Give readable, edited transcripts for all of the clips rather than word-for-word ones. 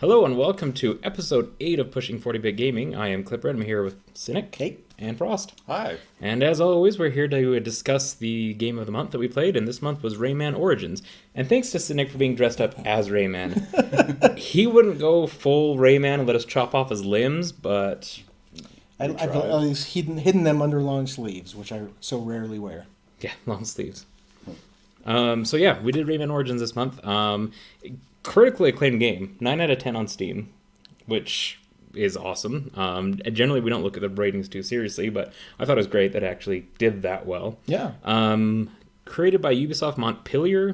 Hello and welcome to episode 8 of Pushing 40-Bit Gaming. I am Klipper and I'm here with Cynic and Frost. Hi. And as always, we're here to discuss the game of the month that we played, and this month was Rayman Origins. And thanks to Cynic for being dressed up as Rayman. He wouldn't go full Rayman and let us chop off his limbs, but... I've at least hidden them under long sleeves, which I so rarely wear. Yeah, long sleeves. So yeah, we did Rayman Origins this month. Critically acclaimed game, 9 out of 10 on Steam, which is awesome. Generally, we don't look at the ratings too seriously, but I thought it was great that it actually did that well. Yeah. Created by Ubisoft Montpellier.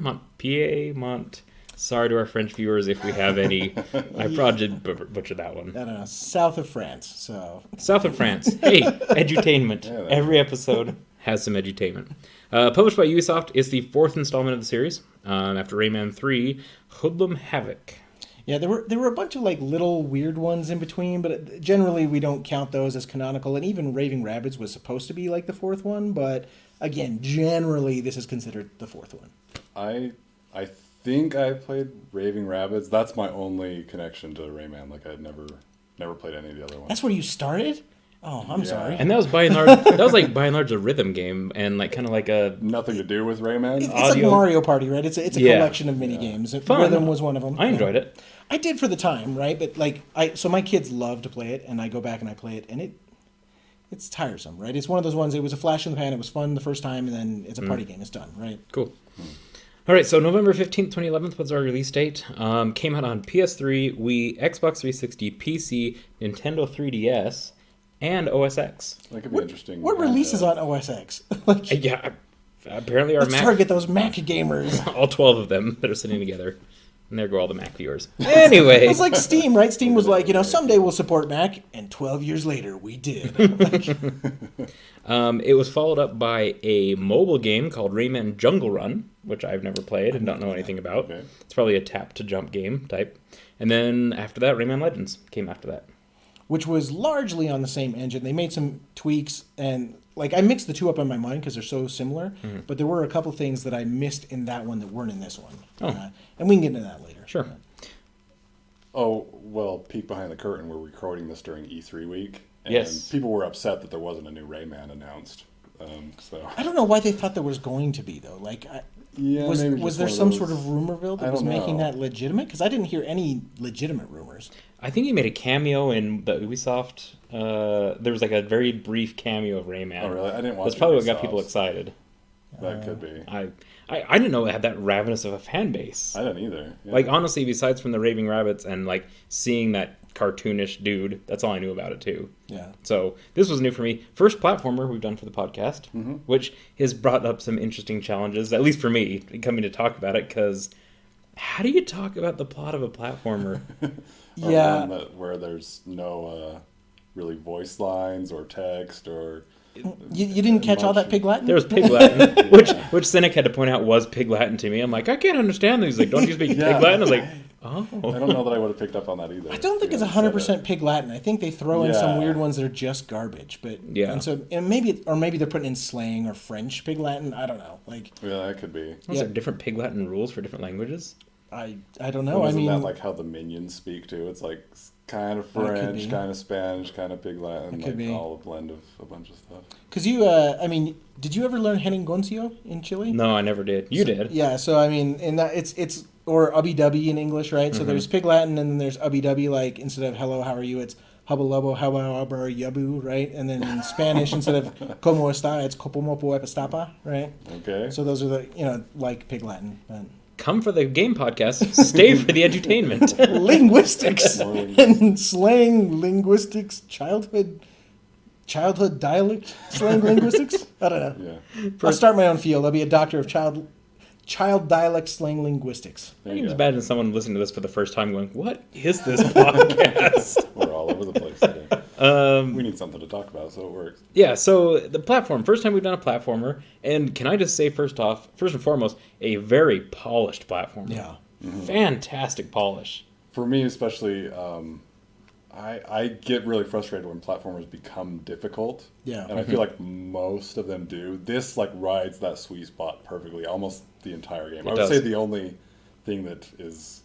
Sorry to our French viewers if we have any. I probably butchered that one. I don't know. South of France, so... South of France. Hey, edutainment. Yeah, every episode has some edutainment. Published by Ubisoft, it's the 4th installment of the series. After Rayman 3, Hoodlum Havoc. Yeah, there were a bunch of like little weird ones in between, but generally we don't count those as canonical. And even Raving Rabbids was supposed to be like the 4th one, but again, generally this is considered the 4th one. I think I played Raving Rabbids. That's my only connection to Rayman. Like I'd never played any of the other ones. That's where you started? Oh, I'm sorry. And that was by and large a rhythm game, and like kind of like a nothing to do with Rayman. It's like Mario Party, right? It's a collection of mini games. Fun. Rhythm was one of them. I enjoyed it. I did for the time, right? But like so my kids love to play it, and I go back and I play it, and it's tiresome, right? It's one of those ones. It was a flash in the pan. It was fun the first time, and then it's a party game. It's done, right? Cool. All right, so November 15th, 2011 was our release date. Came out on PS3, Wii, Xbox 360, PC, Nintendo 3DS, and OS X. That could be interesting. What releases on OS X? Yeah, apparently our let's target those Mac gamers. All 12 of them that are sitting together. And there go all the Mac viewers. Anyway. It's like Steam, right? Steam was like, someday we'll support Mac, and 12 years later we did. It was followed up by a mobile game called Rayman Jungle Run, which I've never played and don't know anything about. Okay. It's probably a tap-to-jump game type. And then after that, Rayman Legends came after that. Which was largely on the same engine. They made some tweaks, and like I mixed the two up in my mind because they're so similar, but there were a couple things that I missed in that one that weren't in this one. And we can get into that later. Sure. Oh, well, peek behind the curtain, we're recording this during E3 week. And yes. People were upset that there wasn't a new Rayman announced. So I don't know why they thought there was going to be, though. Like, was there some sort of rumorville that was making that legitimate? Because I didn't hear any legitimate rumors. I think he made a cameo in the Ubisoft. There was like a very brief cameo of Rayman. Oh, really? I didn't watch it. That's probably what got people excited. That could be. I didn't know it had that ravenous of a fan base. I didn't either. Yeah. Like, honestly, besides from the Raving Rabbids and, like, seeing that cartoonish dude, that's all I knew about it, too. Yeah. So, this was new for me. First platformer we've done for the podcast, which has brought up some interesting challenges, at least for me, coming to talk about it, because how do you talk about the plot of a platformer? Yeah. Where there's no really voice lines or text or... You didn't catch all that Pig Latin? There was Pig Latin, which Cynic had to point out was Pig Latin to me. I'm like, I can't understand these. Like, don't you speak Pig Latin? I was like, oh. I don't know that I would have picked up on that either. I don't think it's 100% Pig Latin. I think they throw in some weird ones that are just garbage. But and maybe they're putting in slang or French Pig Latin. I don't know. Like, yeah, that could be. Is there different Pig Latin rules for different languages? I don't know. Isn't that like how the minions speak too? It's like kind of French, kind of Spanish, kind of Pig Latin, like all a blend of a bunch of stuff. Because did you ever learn Jeringoncio in Chile? No, I never did. You did. Yeah, so in that it's or ubby dubby in English, right? So there's Pig Latin and then there's ubby dubby, like instead of hello, how are you, it's hubba lubbo, hubba hubba yabu, right? And then in Spanish, instead of como está, it's copomopo epistapa, right? Okay. So those are the like Pig Latin. But come for the game podcast, stay for the edutainment. Linguistics and slang linguistics, childhood dialect slang linguistics. I don't know. Yeah. I'll start my own field. I'll be a doctor of child dialect slang linguistics. I can just imagine someone listening to this for the first time going, "What is this podcast?" We're all over the place today. We need something to talk about, so it works. Yeah, so the platform. First time we've done a platformer, and can I just say first and foremost, a very polished platformer. Yeah. Fantastic polish. For me especially, I get really frustrated when platformers become difficult. Yeah. And I feel like most of them do. This rides that sweet spot perfectly, almost the entire game. I would say the only thing that is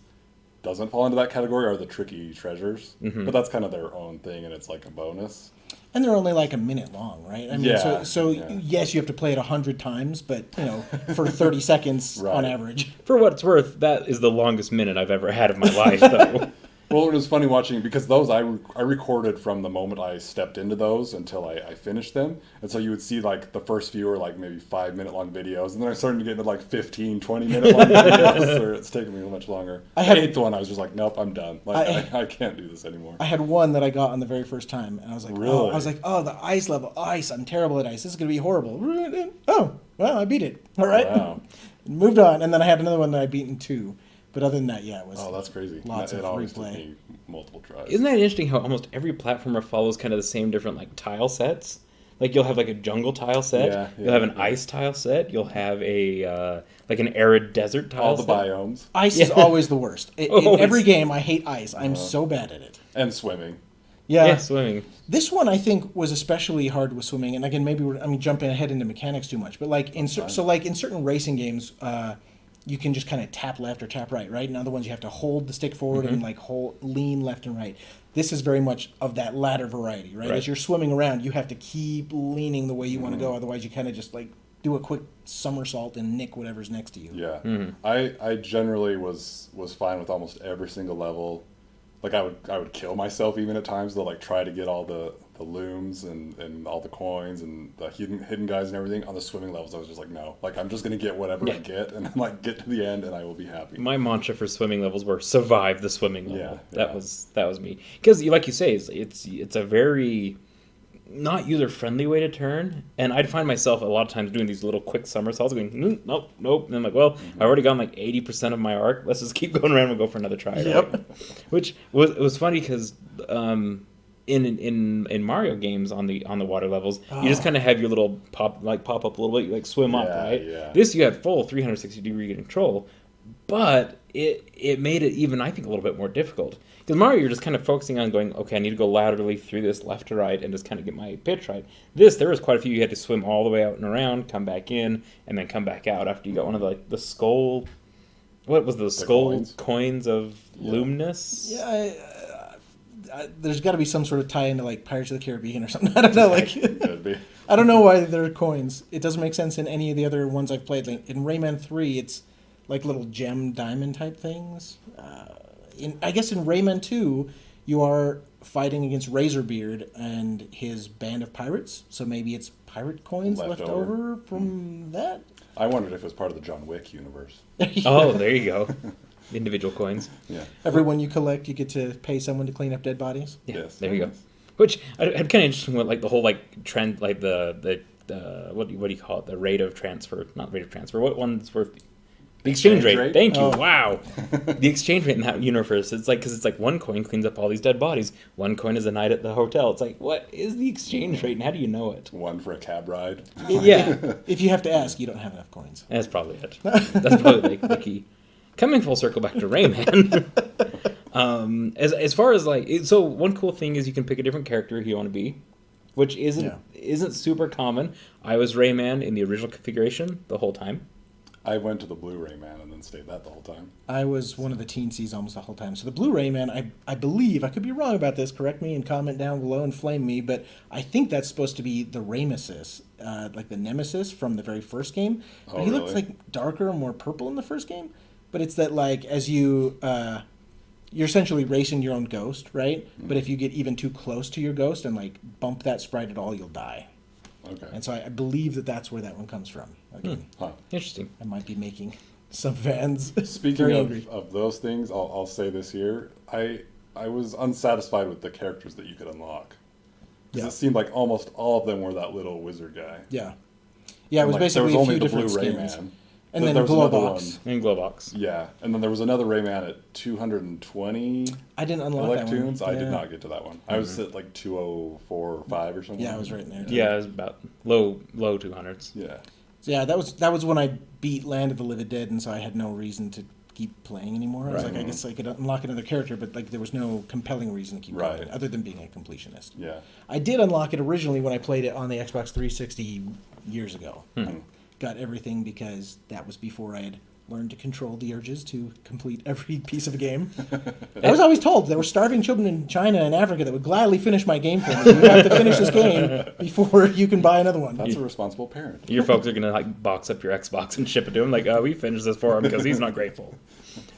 doesn't fall into that category are the tricky treasures. Mm-hmm. But that's kind of their own thing, and it's like a bonus. And they're only like a minute long, right? I mean, Yeah, so yeah. yes, you have to play it 100 times, but for 30 seconds Right. on average. For what it's worth, that is the longest minute I've ever had of my life, though. Well, it was funny watching because those I recorded from the moment I stepped into those until I finished them, and so you would see like the first few are like maybe 5-minute long videos, and then I started to get into like 15, 20-minute long videos, or it's taking me much longer. The 8th one, I was just like, nope, I'm done. Like I can't do this anymore. I had one that I got on the very first time, and I was like, Really? the ice level, ice. I'm terrible at ice. This is gonna be horrible. Oh, well, I beat it. All right, Wow. moved on, and then I had another one that I beat in 2. But other than that, yeah, it was. Oh, that's crazy. Lots It of always replay. took me multiple tries. Isn't that interesting how almost every platformer follows kind of the same different like tile sets? Like you'll have like a jungle tile set, Yeah, you'll have an yeah. ice tile set, you'll have a like an arid desert tile All the set. biomes Ice is always the worst. In Always. every game, I hate ice. I'm so bad at it. and swimming. Yeah, swimming. This one I think was especially hard with swimming, and again maybe we're jumping ahead into mechanics too much, but like in certain racing games, you can just kind of tap left or tap right, right? In other ones you have to hold the stick forward and like lean left and right. This is very much of that latter variety, right? Right. As you're swimming around, you have to keep leaning the way you want to go, otherwise you kind of just like do a quick somersault and nick whatever's next to you. Yeah. I generally was fine with almost every single level. Like I would kill myself even at times to like try to get all the looms and all the coins and the hidden guys and everything. On the swimming levels I was just like, no. Like I'm just gonna get whatever I get and then like get to the end and I will be happy. My mantra for swimming levels were survive the swimming level. Yeah, That yeah. was me. Because like you say, it's a very not user friendly way to turn, and I'd find myself a lot of times doing these little quick somersaults, going nope, and I'm like, well, I've already gotten like 80% of my arc. Let's just keep going around and go for another try. Yep. Right? Which was funny because in Mario games on the water levels, you just kind of have your little pop up a little bit, you like swim up, Yeah, right? yeah. This you have full 360-degree control, but it made it even, I think, a little bit more difficult. Because Mario, you're just kind of focusing on going, okay, I need to go laterally through this left to right and just kind of get my pitch right. There was quite a few you had to swim all the way out and around, come back in, and then come back out after you got one of the skull. What was the skull coins of Luminous? Yeah, there's got to be some sort of tie into like Pirates of the Caribbean or something. I don't know. Like, Could be. I don't know why they're coins. It doesn't make sense in any of the other ones I've played. Like in Rayman 3, it's like little gem diamond type things. I guess in Rayman 2, you are fighting against Razorbeard and his band of pirates. So maybe it's pirate coins left over from that. I wondered if it was part of the John Wick universe. Oh, there you go. Individual coins. Yeah. Every one you collect, you get to pay someone to clean up dead bodies. Yeah, Yes. there you go. Which I had kind of interesting with like the whole like trend, like the what do you call it? The rate of transfer, not rate of transfer. What one's worth? The exchange rate. Thank you. Oh. Wow. The exchange rate in that universe, it's like, because it's like one coin cleans up all these dead bodies. One coin is a night at the hotel. It's like, what is the exchange rate and how do you know it? One for a cab ride. Yeah. If you have to ask, you don't have enough coins. That's probably it. That's probably the key. Coming full circle back to Rayman. As far as like, so one cool thing is you can pick a different character you want to be, which isn't super common. I was Rayman in the original configuration the whole time. I went to the Blu-ray Man and then stayed that the whole time. I was one of the teens almost the whole time. So the Blu-ray Man, I believe, I could be wrong about this, correct me and comment down below and flame me, but I think that's supposed to be the Ramesis, like the Nemesis from the very first game. But Oh, he looks really? like darker and more purple in the first game. But it's that like as you're essentially racing your own ghost, right? Mm-hmm. But if you get even too close to your ghost and like bump that sprite at all, you'll die. Okay. And so I believe that's where that one comes from. Again, Huh. Interesting. I might be making some fans Speaking very angry. of those things, I'll say this here. I was unsatisfied with the characters that you could unlock. Because Yeah. it seemed like almost all of them were that little wizard guy. Yeah. Yeah, it was Like, basically there was a only few the different Blu-ray skins. Man. And then there was another Globox. And Globox. Yeah, and then there was another Rayman at 220 I didn't unlock that one. Electoons. I did Yeah. not get to that one. I was at like 204 or 5 or something. Yeah, I was right in there. Yeah, it was about low 200s. Yeah. So yeah, that was when I beat Land of the Living Dead, and so I had no reason to keep playing anymore. I was Right. like, I guess I could unlock another character, but like there was no compelling reason to keep Right. going, other than being a completionist. Yeah. I did unlock it originally when I played it on the Xbox 360 years ago. Hmm. I got everything because that was before I had learn to control the urges to complete every piece of a game. I was always told there were starving children in China and Africa that would gladly finish my game for me. You have to finish this game before you can buy another one. That's a responsible parent. Your folks are going to like box up your Xbox and ship it to him. Like, oh, we finished this for him because he's not grateful.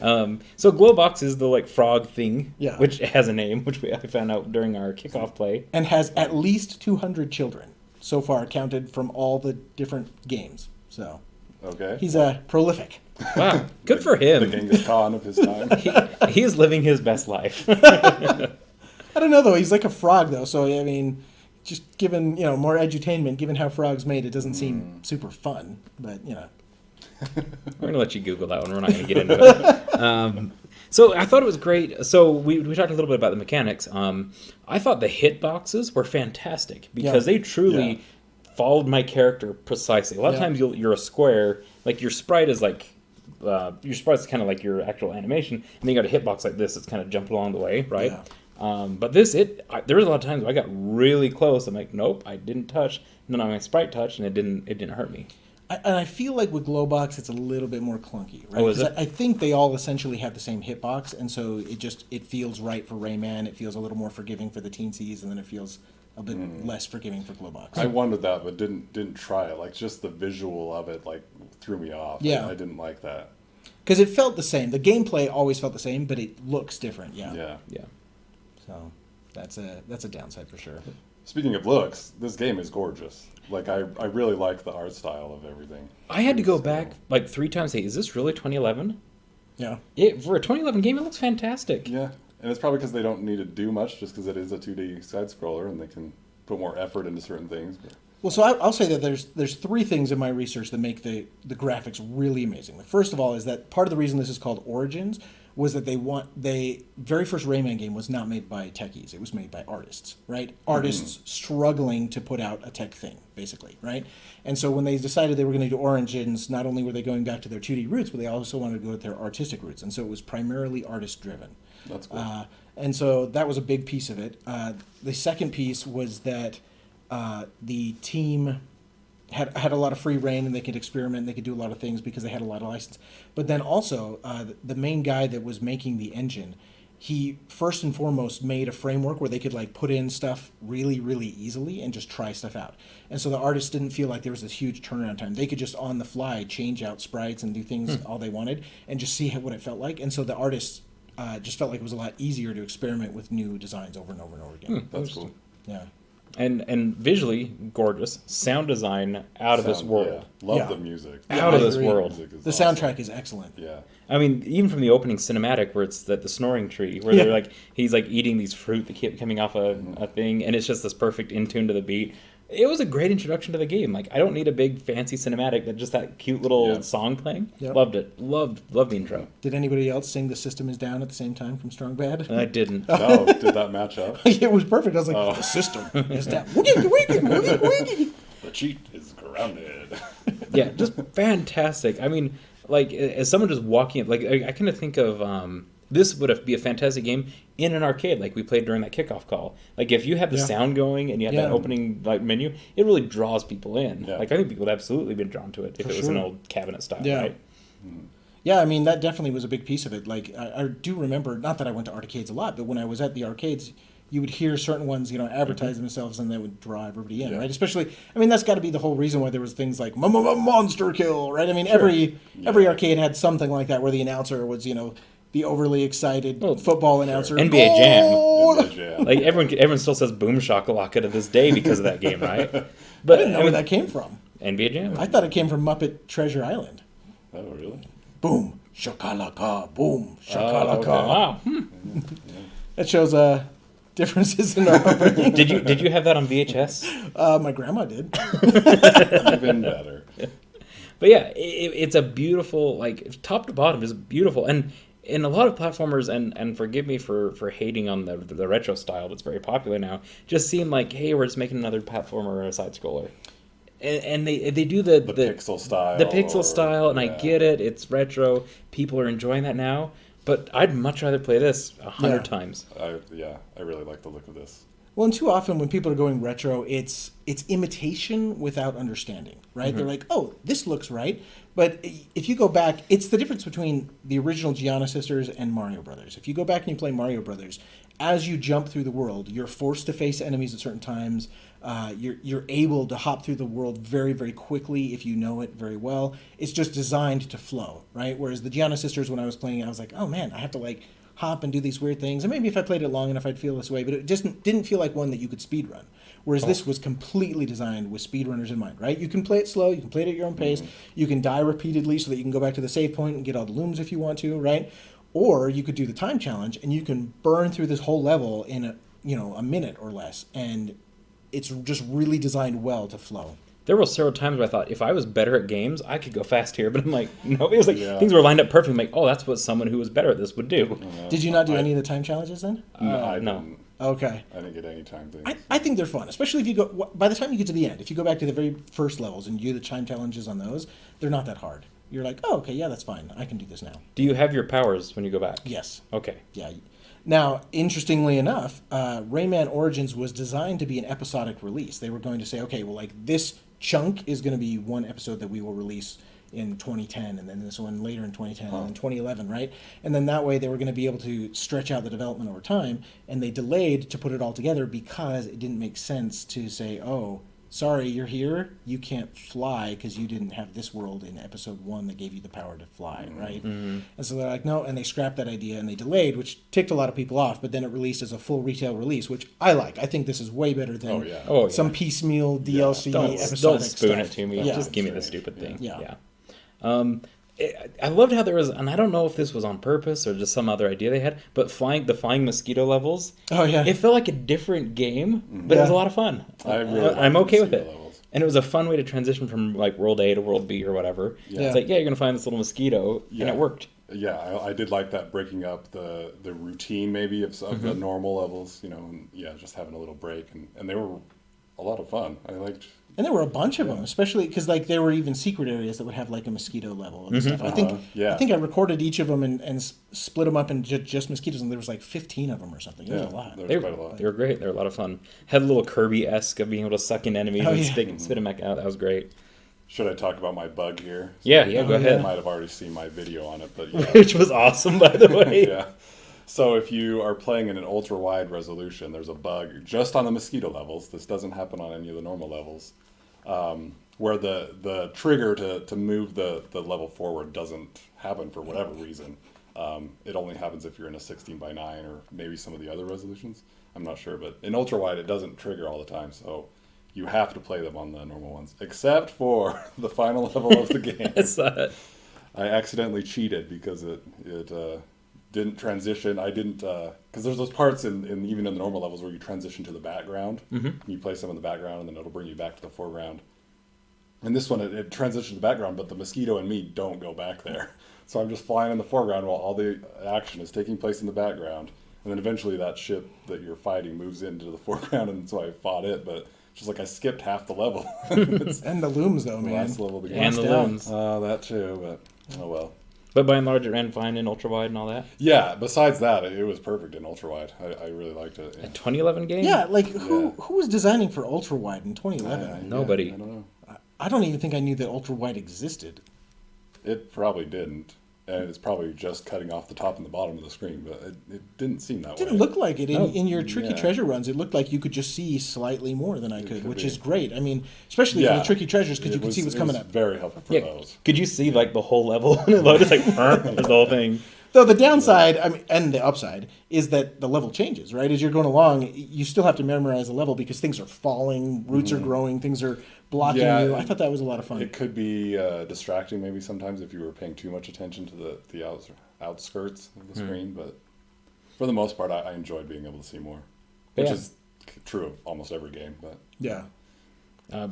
So Globox is the like frog thing, Yeah. which has a name, which I found out during our kickoff play. And has at least 200 children so far counted from all the different games. So Okay. he's prolific. Wow, good for The him. Genghis Khan of his time. He is living his best life. I don't know though. He's like a frog though. So I mean, just given more edutainment, given how frogs made, it doesn't seem super fun. But We're gonna let you Google that one. We're not gonna get into it. So I thought it was great. So we talked a little bit about the mechanics. I thought the hitboxes were fantastic because they truly followed my character precisely. A lot of times you're a square, like your sprite is like your sprite's kind of like your actual animation, and then you got a hitbox like this that's kind of jumping along the way, right? Yeah. But there was a lot of times where I got really close. I'm like, nope, I didn't touch. And then my sprite touched, and it didn't hurt me. I feel like with Globox, it's a little bit more clunky, right? Oh, is it? I think they all essentially have the same hitbox, and so it feels right for Rayman. It feels a little more forgiving for the teensies, and then it feels a bit less forgiving for Globox. I wondered that, but didn't try it. Like just the visual of it, like threw me off. Yeah. I didn't like that. Because it felt the same. The gameplay always felt the same, but it looks different. Yeah. So that's a downside for sure. Speaking of looks, this game is gorgeous. Like I really like the art style of everything. I had to go back like 3 times. Hey, is this really 2011? Yeah. For a 2011 game, it looks fantastic. Yeah, and it's probably because they don't need to do much, just because it is a 2D side scroller, and they can put more effort into certain things. But Well, so I'll say that there's 3 things in my research that make the graphics really amazing. The first of all is that part of the reason this is called Origins was that the very first Rayman game was not made by techies. It was made by artists, right? Artists struggling to put out a tech thing, basically, right? And so when they decided they were going to do Origins, not only were they going back to their 2D roots, but they also wanted to go with their artistic roots. And so it was primarily artist-driven. that's cool. And so that was a big piece of it. The second piece was that the team had a lot of free reign and they could experiment and they could do a lot of things because they had a lot of license. But then also, the main guy that was making the engine, he first and foremost made a framework where they could like put in stuff really, really easily and just try stuff out. And so the artists didn't feel like there was this huge turnaround time. They could just on the fly change out sprites and do things all they wanted and just see what it felt like. And so the artists just felt like it was a lot easier to experiment with new designs over and over and over again. That's cool. Yeah. And visually gorgeous. Sound design out of this world. Yeah. Love Yeah. the music. Out of I this agree. world. Music is The awesome. soundtrack is excellent. Yeah. I mean, even from the opening cinematic where it's the snoring tree, where they're like, he's like eating these fruit that keep coming off a thing, and it's just this perfect in tune to the beat. It was a great introduction to the game. Like, I don't need a big fancy cinematic, but just that cute little song playing. Yep. Loved it. Loved the intro. Did anybody else sing "The System Is Down" at the same time from Strongbad? I didn't. No, did that match up? It was perfect. I was like, "The system is down." Wiggy, wiggy, wiggy, wiggy. The cheat is grounded. Yeah, just fantastic. I mean, like, as someone just walking up, like, I kind of think of this would be a fantastic game in an arcade, like we played during that kickoff call. Like, if you had the sound going and you had that opening like menu, it really draws people in. Yeah. Like, I think people would absolutely be drawn to it if it was an old cabinet style, right? Yeah, I mean, that definitely was a big piece of it. Like, I do remember, not that I went to arcades a lot, but when I was at the arcades, you would hear certain ones, advertise themselves, and they would draw everybody in, right? Especially, I mean, that's got to be the whole reason why there was things like Monster Kill, right? I mean, every arcade had something like that where the announcer was, the overly excited football announcer. NBA Jam. NBA Jam. Like, everyone still says Boom Shakalaka to this day because of that game, right? I But didn't know where that came from. NBA Jam. I thought it came from Muppet Treasure Island. Oh, really? Boom, shakalaka, boom, shakalaka. okay. Wow. That shows differences in our upbringing. Did you have that on VHS? My grandma did. Even better. But yeah, it's a beautiful, like, top to bottom is beautiful. And in a lot of platformers, and forgive me for hating on the retro style that's very popular now, just seem like, hey, we're just making another platformer or a side scroller. And they do the pixel style. The pixel style, and I get it. It's retro. People are enjoying that now. But I'd much rather play this 100 times. I really like the look of this. Well, and too often when people are going retro, it's imitation without understanding, right? They're like, oh, this looks right. But if you go back, it's the difference between the original Gianna Sisters and Mario Brothers. If you go back and you play Mario Brothers, as you jump through the world, you're forced to face enemies at certain times. You're able to hop through the world very, very quickly if you know it very well. It's just designed to flow, right? Whereas the Gianna Sisters, when I was playing, I was like, oh man, I have to like hop and do these weird things. And maybe if I played it long enough, I'd feel this way. But it just didn't feel like one that you could speedrun. Whereas this was completely designed with speedrunners in mind, right? You can play it slow. You can play it at your own pace. You can die repeatedly so that you can go back to the save point and get all the looms if you want to, right? Or you could do the time challenge and you can burn through this whole level in a minute or less. And it's just really designed well to flow. There were several times where I thought, if I was better at games, I could go fast here. But I'm like, no. It was like things were lined up perfect. I'm like, oh, that's what someone who was better at this would do. Did you not do any of the time challenges then? No. No. Okay. I didn't get any time things. I think they're fun, especially if you go, by the time you get to the end, if you go back to the very first levels and you do the time challenges on those, they're not that hard. You're like, oh, okay, yeah, that's fine. I can do this now. Do you have your powers when you go back? Yes. Okay. Yeah. Now, interestingly enough, Rayman Origins was designed to be an episodic release. They were going to say, okay, well, like this chunk is going to be one episode that we will release in 2010, and then this one later in 2010, and then 2011, right? And then that way they were going to be able to stretch out the development over time, and they delayed to put it all together because it didn't make sense to say, oh, sorry, you're here, you can't fly because you didn't have this world in episode 1 that gave you the power to fly, right? And so they're like, no, and they scrapped that idea and they delayed, which ticked a lot of people off, but then it released as a full retail release, which I like. I think this is way better than some piecemeal DLC episodic don't spoon stuff. it to me. Yeah. Just give me the stupid thing. Yeah. I loved how there was, and I don't know if this was on purpose or just some other idea they had, but the flying mosquito levels. Oh yeah, it felt like a different game, but it was a lot of fun. I'm okay with it. Levels. And it was a fun way to transition from like world A to world B or whatever. Yeah. It's like, you're gonna find this little mosquito, and it worked. Yeah, I did like that, breaking up the routine maybe of the normal levels, and just having a little break, and they were a lot of fun. I liked. And there were a bunch of them, especially because like there were even secret areas that would have like a mosquito level and stuff. I think I recorded each of them and split them up into just mosquitoes, and there was like 15 of them or something. It was a lot. They were great. They were a lot of fun. Had a little Kirby-esque of being able to suck in enemies and spit them back out. That was great. Should I talk about my bug here? Yeah, go ahead. You might have already seen my video on it, but Which was awesome, by the way. Yeah. So if you are playing in an ultra-wide resolution, there's a bug just on the mosquito levels. This doesn't happen on any of the normal levels. Where the trigger to move the level forward doesn't happen for whatever reason. It only happens if you're in a 16:9 or maybe some of the other resolutions. I'm not sure, but in ultra wide it doesn't trigger all the time, so you have to play them on the normal ones, except for the final level of the game. I accidentally cheated because it didn't transition. I didn't because there's those parts in even in the normal levels where you transition to the background. And you play some in the background, and then it'll bring you back to the foreground. And this one, it transitions to the background, but the mosquito and me don't go back there. So I'm just flying in the foreground while all the action is taking place in the background. And then eventually that ship that you're fighting moves into the foreground, and so I fought it. But it's just like I skipped half the level. And the looms, though, man. Last level of the game. And the looms. That too, but oh well. But by and large, it ran fine in ultra wide and all that. Yeah, besides that, it was perfect in ultra wide. I really liked it. A 2011 game? Yeah, like who was designing for ultra wide in 2011? Nobody. I don't know. I don't even think I knew that ultra wide existed. It probably didn't. And it's probably just cutting off the top and the bottom of the screen, but it didn't seem that way. It didn't look like it. In your Tricky Treasure runs, it looked like you could just see slightly more than I could, which is great. I mean, especially for the Tricky Treasures, because you could see what's coming up. Very helpful for those. Could you see like the whole level? And it loaded like the whole thing. Though the downside, I mean, and the upside, is that the level changes, right? As you're going along, you still have to memorize the level because things are falling, roots are growing, things are blocking you. I thought that was a lot of fun. It could be distracting maybe sometimes if you were paying too much attention to the outskirts of the screen, but for the most part, I enjoyed being able to see more, which is true of almost every game. But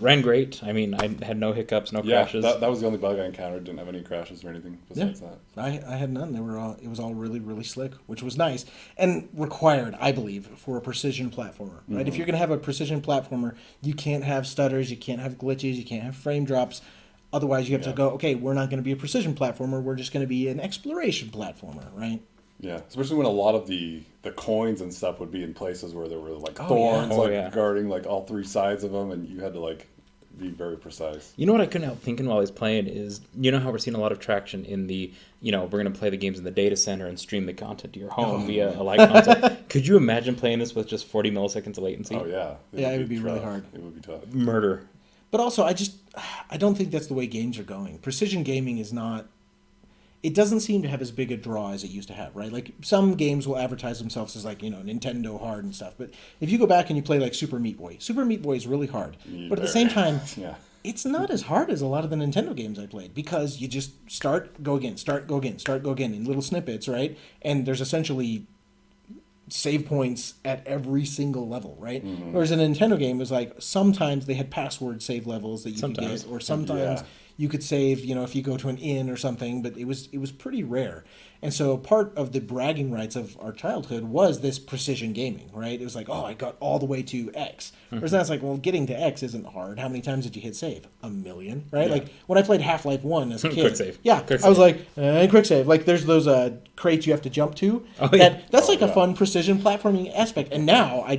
ran great. I mean, I had no hiccups, no crashes. That was the only bug I encountered. Didn't have any crashes or anything besides that. I had none. It was all really, really slick, which was nice and required, I believe, for a precision platformer. Right? If you're going to have a precision platformer, you can't have stutters, you can't have glitches, you can't have frame drops. Otherwise, you have to go, okay, we're not going to be a precision platformer. We're just going to be an exploration platformer, right? Yeah, especially when a lot of the coins and stuff would be in places where there were like thorns guarding like all three sides of them, and you had to like be very precise. You know what I couldn't help thinking while I was playing is, you know how we're seeing a lot of traction in the, we're going to play the games in the data center and stream the content to your home via a live console. Could you imagine playing this with just 40 milliseconds of latency? Oh yeah. It would be really hard. It would be tough. Murder. But also, I don't think that's the way games are going. Precision gaming is not... It doesn't seem to have as big a draw as it used to have, right? Like, some games will advertise themselves as, like, Nintendo hard and stuff. But if you go back and you play, like, Super Meat Boy is really hard. But at the same time, it's not as hard as a lot of the Nintendo games I played, because you just start, go again, start, go again, start, go again in little snippets, right? And there's essentially save points at every single level, right? Mm-hmm. Whereas in a Nintendo game, it was like, sometimes they had password save levels that you could get, or sometimes... You could save, if you go to an inn or something, but it was pretty rare. And so part of the bragging rights of our childhood was this precision gaming, right? It was like, oh, I got all the way to X. Whereas now it's like, well, getting to X isn't hard. How many times did you hit save? 1 million, right? Yeah. Like, when I played Half-Life 1 as a kid. Quick save. Yeah, quick I was like, quick save. Like, there's those crates you have to jump to. That's a fun precision platforming aspect. And now I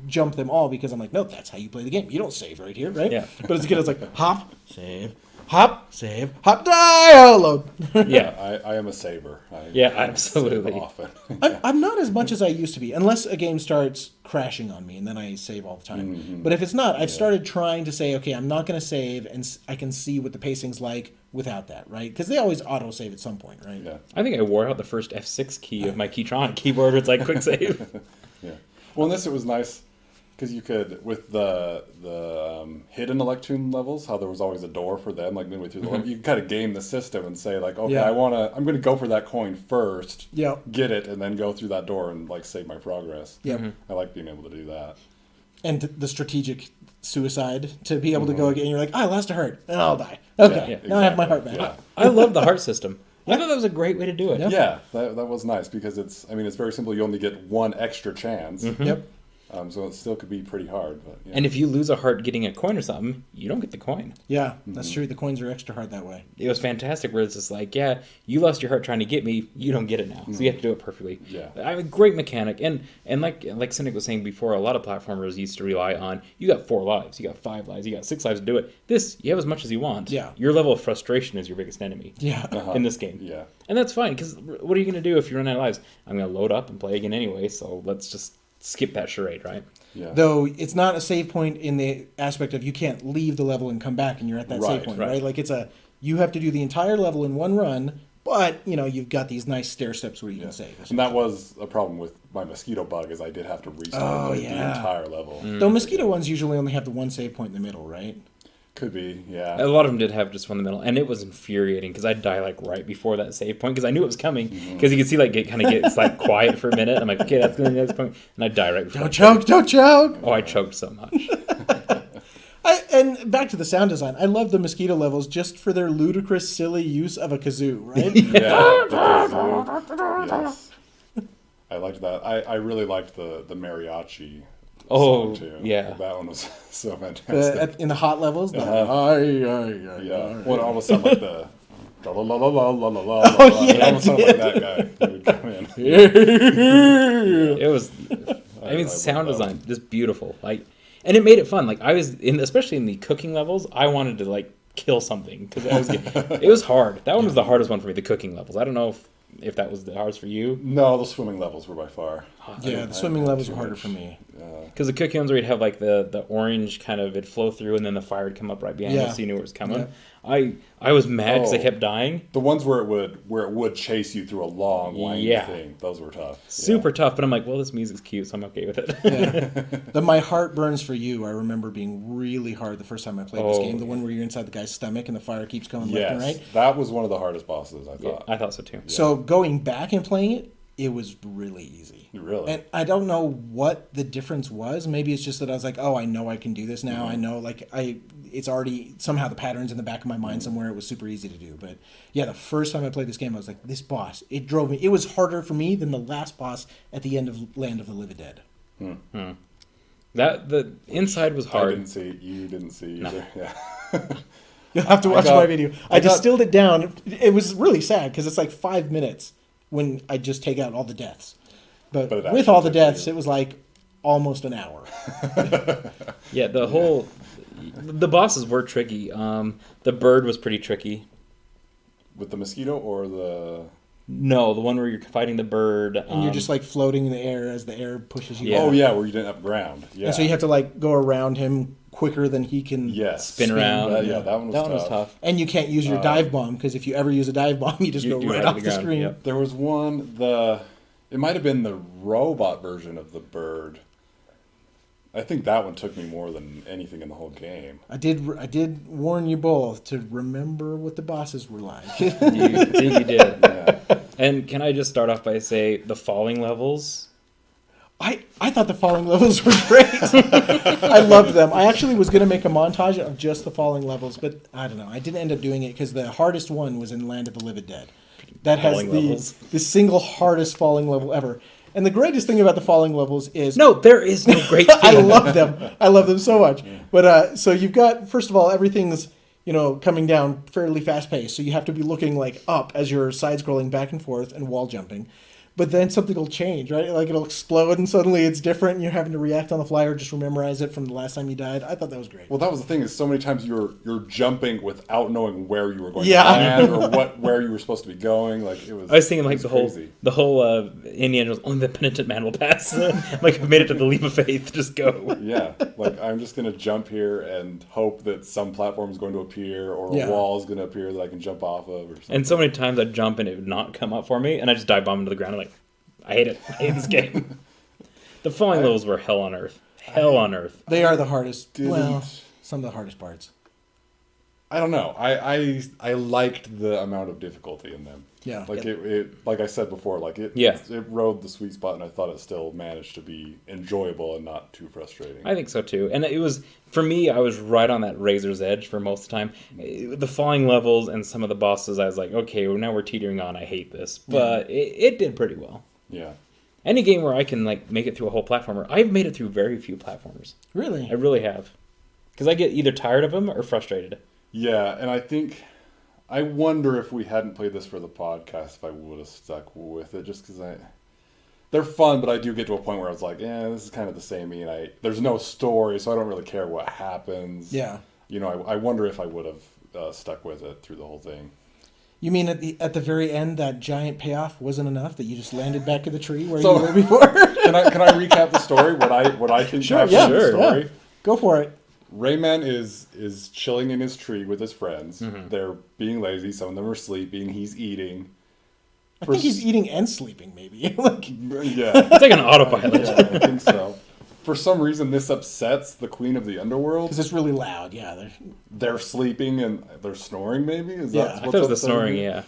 jump them all because I'm like, no, that's how you play the game. You don't save right here, right? Yeah. But as a kid, I was like, hop, save. Hop, save, hop, die, load. Yeah, I am a saver. Absolutely. Often. I'm not as much as I used to be, unless a game starts crashing on me, and then I save all the time. Mm-hmm. But if it's not, I've started trying to say, okay, I'm not going to save, and I can see what the pacing's like without that, right? Because they always auto-save at some point, right? Yeah. I think I wore out the first F6 key of my Keytronic keyboard. It's like quick save. Yeah. Well, in this it was nice. Because you could, with the hidden Electoon levels, how there was always a door for them, like midway through the level, you could kind of game the system and say, like, okay, I'm going to go for that coin first, get it, and then go through that door and, like, save my progress. Yeah. I like being able to do that. And the strategic suicide, to be able to go again, you're like, I lost a heart, and I'll die. Okay, now I have my heart back. Yeah. I love the heart system. I thought that was a great way to do it. Yeah, that was nice, because it's very simple. You only get one extra chance. Mm-hmm. Yep. So it still could be pretty hard. But, And if you lose a heart getting a coin or something, you don't get the coin. Yeah, that's true. The coins are extra hard that way. It was fantastic where it's just like, you lost your heart trying to get me, you don't get it now. So you have to do it perfectly. Yeah. Great mechanic. And like Cynic was saying before, a lot of platformers used to rely on, you got 4 lives, you got 5 lives, you got 6 lives to do it. This, you have as much as you want. Yeah. Your level of frustration is your biggest enemy. Yeah. In this game. Yeah. And that's fine, because what are you going to do if you run out of lives? I'm going to load up and play again anyway, so let's just skip that charade, right? Yeah. Though it's not a save point in the aspect of you can't leave the level and come back and you're at that save point, right? Like you have to do the entire level in one run, but you've got these nice stair steps where you can save. And that was a problem with my mosquito bug, is I did have to restart the entire level. Though mosquito ones usually only have the one save point in the middle, right? Could be, yeah. A lot of them did have just one in the middle, and it was infuriating because I'd die like right before that save point because I knew it was coming. Because you could see like it kind of gets like quiet for a minute. I'm like, okay, that's going to be the next point, and I'd die right before. Don't choke! Oh, I choked so much. And back to the sound design. I love the mosquito levels just for their ludicrous, silly use of a kazoo, right? Yeah. Yes. I liked that. I really liked the mariachi. Oh, too. Yeah. That one was so fantastic. In the hot levels? Yeah. Well, it almost sounded like the... Oh, yeah. It almost sounded like that guy who would come in. It was... I mean, sound design, just beautiful. Like, and it made it fun. Like, I was, especially in the cooking levels, I wanted to, like, kill something. Because it was hard. That one was the hardest one for me, the cooking levels. I don't know if that was the hardest for you. No, the swimming levels were by far. Yeah, the swimming levels were harder for me. Because the cookie ones where you'd have like the orange kind of, it'd flow through and then the fire would come up right behind you so you knew where it was coming. Yeah. I was mad because I kept dying. The ones where it would chase you through a long, windy thing, those were tough. Super tough, but I'm like, well, this music's cute, so I'm okay with it. Yeah. My Heart Burns for You, I remember being really hard the first time I played this game. The one where you're inside the guy's stomach and the fire keeps going left and right. That was one of the hardest bosses, I thought. Yeah, I thought so too. So going back and playing it was really easy. Really? And I don't know what the difference was. Maybe it's just that I was like, oh, I know I can do this now. I know, like, it's already, somehow the pattern's in the back of my mind somewhere. It was super easy to do. But yeah, the first time I played this game, I was like, this boss, it drove me. It was harder for me than the last boss at the end of Land of the Living Dead. That, the inside was hard. I didn't see it. You didn't see it either. Yeah. You'll have to watch my video. I distilled it down. It was really sad because it's like 5 minutes. when I just take out all the deaths. But But it with all actually the took deaths, you- it was like almost an hour. Yeah, the bosses were tricky. The bird was pretty tricky. With the mosquito or the... No, the one where you're fighting the bird. And you're just like floating in the air as the air pushes you. Yeah. out. Oh, yeah, where you didn't have ground. Yeah. And so you have to like go around him quicker than he can. Yes. spin around. Yeah, that one was tough. And you can't use your dive bomb, because if you ever use a dive bomb, you just You go do right it off to the the ground, screen. yep. There was one, it might have been the robot version of the bird. I think that one took me more than anything in the whole game. I did warn you both to remember what the bosses were like. You did. Yeah. And can I just start off by say the falling levels? I thought the falling levels were great. I loved them. I actually was going to make a montage of just the falling levels, but I don't know. I didn't end up doing it because the hardest one was in Land of the Living Dead. That has Falling levels. the single hardest falling level ever. And the greatest thing about the falling levels is... No, there is no great thing. I love them. I love them so much. But so you've got, first of all, everything's, coming down fairly fast paced. So you have to be looking like up as you're side scrolling back and forth and wall jumping. But then something will change, right? Like it'll explode and suddenly it's different and you're having to react on the fly or just memorize it from the last time you died. I thought that was great. Well, that was the thing, is so many times you're jumping without knowing where you were going Yeah. to land or where you were supposed to be going. Like it was. I was thinking like it was the whole Indiana Jones, only the penitent man will pass. Like I've made it to the leap of faith. Just go. Yeah, like I'm just gonna jump here and hope that some platform is going to appear or Yeah. a wall is going to appear that I can jump off of or something. And so many times I'd jump and it would not come up for me, and I just dive bomb into the ground. I'm like, I hate it. I hate this game. The falling levels were hell on earth. Hell on earth. They are the hardest. Didn't- Well, some of the hardest parts. I don't know. I liked the amount of difficulty in them. Yeah. Like it like I said before, like it rode the sweet spot, and I thought it still managed to be enjoyable and not too frustrating. I think so too. And it was, for me, I was right on that razor's edge for most of the time. The falling levels and some of the bosses, I was like, okay, well, now we're teetering on. I hate this. But it did pretty well. Yeah. Any game where I can like make it through a whole platformer, I've made it through very few platformers. Really? I really have. Because I get either tired of them or frustrated. Yeah, and I wonder if we hadn't played this for the podcast, if I would have stuck with it, just because they're fun, but I do get to a point where I was like, this is kind of the same. There's no story, so I don't really care what happens. Yeah. I wonder if I would have stuck with it through the whole thing. You mean at the very end, that giant payoff wasn't enough, that you just landed back in the tree where So- you were before? Can I recap the story? What I think Sure, happens yeah, in the story. yeah. Go for it. Rayman is chilling in his tree with his friends. Mm-hmm. They're being lazy. Some of them are sleeping. He's eating. I think he's eating and sleeping, maybe. Like, Yeah, It's like an autopilot. yeah, I think so. For some reason, this upsets the queen of the underworld. because it's really loud. Yeah. They're sleeping and they're snoring. Maybe is Yeah, that? I what's thought it was the upsetting snoring, you? yeah.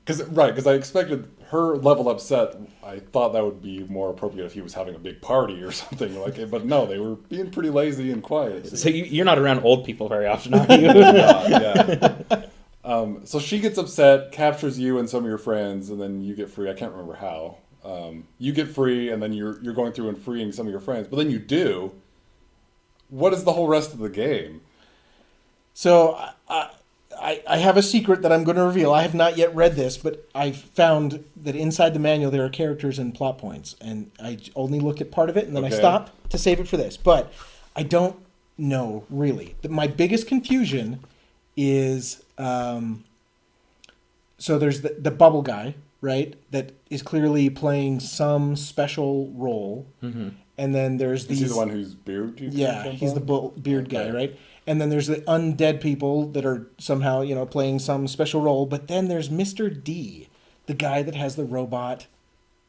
Because I expected her level upset. I thought that would be more appropriate if he was having a big party or something like. But no, they were being pretty lazy and quiet. So you're not around old people very often, are you? Yeah. So she gets upset, captures you and some of your friends, and then you get free. I can't remember how. You get free, and then you're going through and freeing some of your friends. But then you do. What is the whole rest of the game? So I have a secret that I'm going to reveal. I have not yet read this, but I found that inside the manual there are characters and plot points, and I only looked at part of it, and then I Okay. stopped to save it for this. But I don't know, really. My biggest confusion is... so there's the bubble guy, right, that is clearly playing some special role. Mm-hmm. And then there's Is these... he the one whose beard you can Yeah, jump he's on? the beard guy, Okay. right? And then there's the undead people that are somehow, playing some special role. But then there's Mr. D, the guy that has the robot